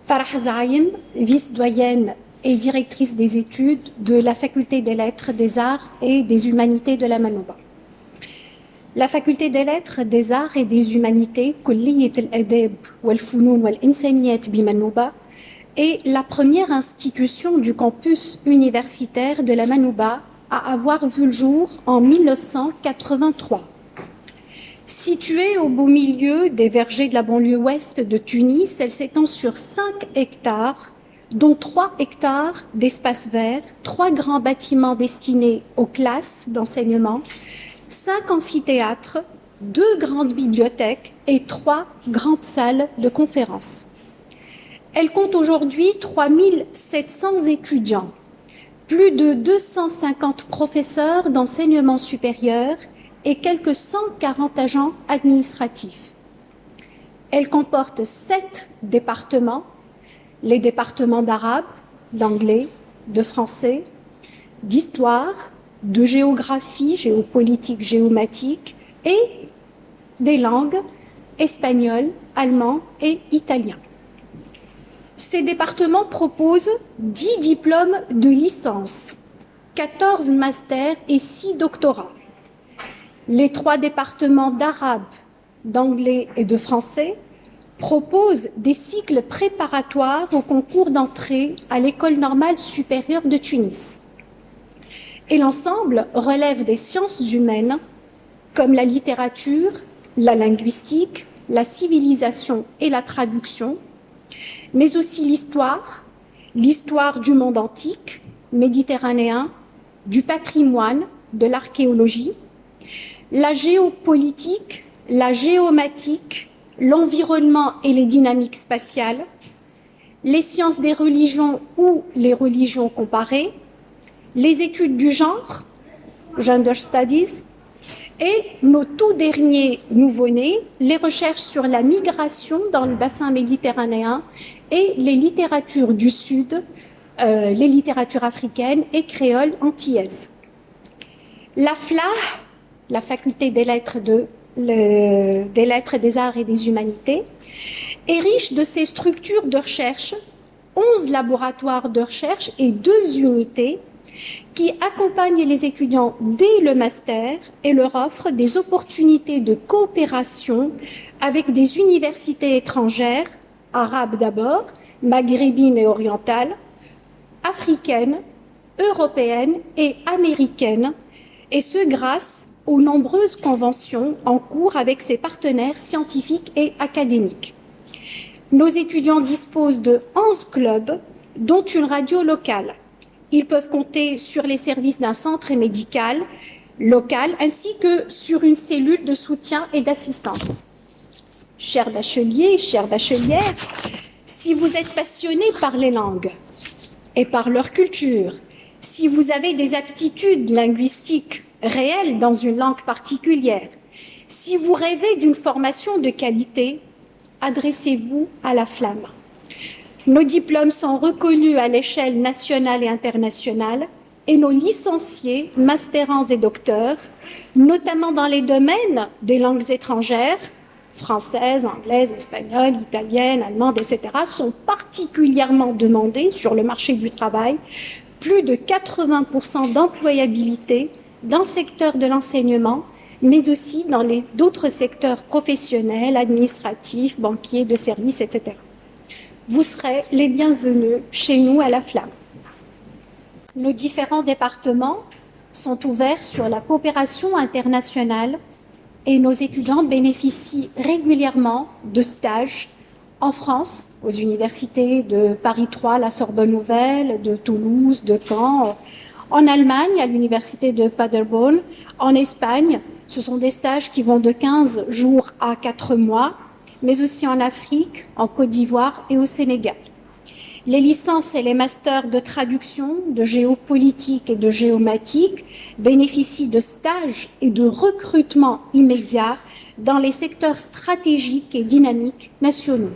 Farah Zaïm, vice-doyenne et directrice des études de la Faculté des Lettres, des Arts et des Humanités de la Manouba. La Faculté des Lettres, des Arts et des Humanités, Kulliyat al-Adab wal-Funoun wal-Insaniyat bi-Manouba, est la première institution du campus universitaire de la Manouba à avoir vu le jour en 1983. Située au beau milieu des vergers de la banlieue ouest de Tunis, elle s'étend sur 5 hectares, dont 3 hectares d'espace vert, 3 grands bâtiments destinés aux classes d'enseignement, 5 amphithéâtres, 2 grandes bibliothèques et 3 grandes salles de conférences. Elle compte aujourd'hui 3700 étudiants, plus de 250 professeurs d'enseignement supérieur et quelques 140 agents administratifs. Elle comporte 7 départements, les départements d'arabe, d'anglais, de français, d'histoire, de géographie, géopolitique, géomatique et des langues espagnol, allemand et italien. Ces départements proposent 10 diplômes de licence, 14 masters et 6 doctorats. Les 3 départements d'arabe, d'anglais et de français proposent des cycles préparatoires au concours d'entrée à l'École normale supérieure de Tunis. Et l'ensemble relève des sciences humaines comme la littérature, la linguistique, la civilisation et la traduction, mais aussi l'histoire du monde antique, méditerranéen, du patrimoine, de l'archéologie, la géopolitique, la géomatique, l'environnement et les dynamiques spatiales, les sciences des religions ou les religions comparées, les études du genre, Gender Studies, et nos tout derniers nouveau-nés, les recherches sur la migration dans le bassin méditerranéen et les littératures du Sud, les littératures africaines et créoles antillaises. La FLA, la Faculté des Lettres, des Arts et des Humanités, est riche de ses structures de recherche, 11 laboratoires de recherche et 2 unités qui accompagnent les étudiants dès le master et leur offrent des opportunités de coopération avec des universités étrangères, arabes d'abord, maghrébines et orientales, africaines, européennes et américaines, et ce grâce aux nombreuses conventions en cours avec ses partenaires scientifiques et académiques. Nos étudiants disposent de 11 clubs, dont une radio locale. Ils peuvent compter sur les services d'un centre médical local ainsi que sur une cellule de soutien et d'assistance. Chers bacheliers, chères bachelières, si vous êtes passionnés par les langues et par leur culture, si vous avez des aptitudes linguistiques réelles dans une langue particulière, si vous rêvez d'une formation de qualité, adressez-vous à la Flamme. Nos diplômes sont reconnus à l'échelle nationale et internationale et nos licenciés, masterants et docteurs, notamment dans les domaines des langues étrangères, françaises, anglaises, espagnoles, italiennes, allemandes, etc., sont particulièrement demandés sur le marché du travail, plus de 80% d'employabilité dans le secteur de l'enseignement, mais aussi dans d'autres secteurs professionnels, administratifs, banquiers, de services, etc. Vous serez les bienvenus chez nous à la Flamme. Nos différents départements sont ouverts sur la coopération internationale et nos étudiants bénéficient régulièrement de stages en France, aux universités de Paris 3, la Sorbonne Nouvelle, de Toulouse, de Caen, en Allemagne, à l'université de Paderborn, en Espagne. Ce sont des stages qui vont de 15 jours à 4 mois, mais aussi en Afrique, en Côte d'Ivoire et au Sénégal. Les licences et les masters de traduction, de géopolitique et de géomatique bénéficient de stages et de recrutements immédiats dans les secteurs stratégiques et dynamiques nationaux.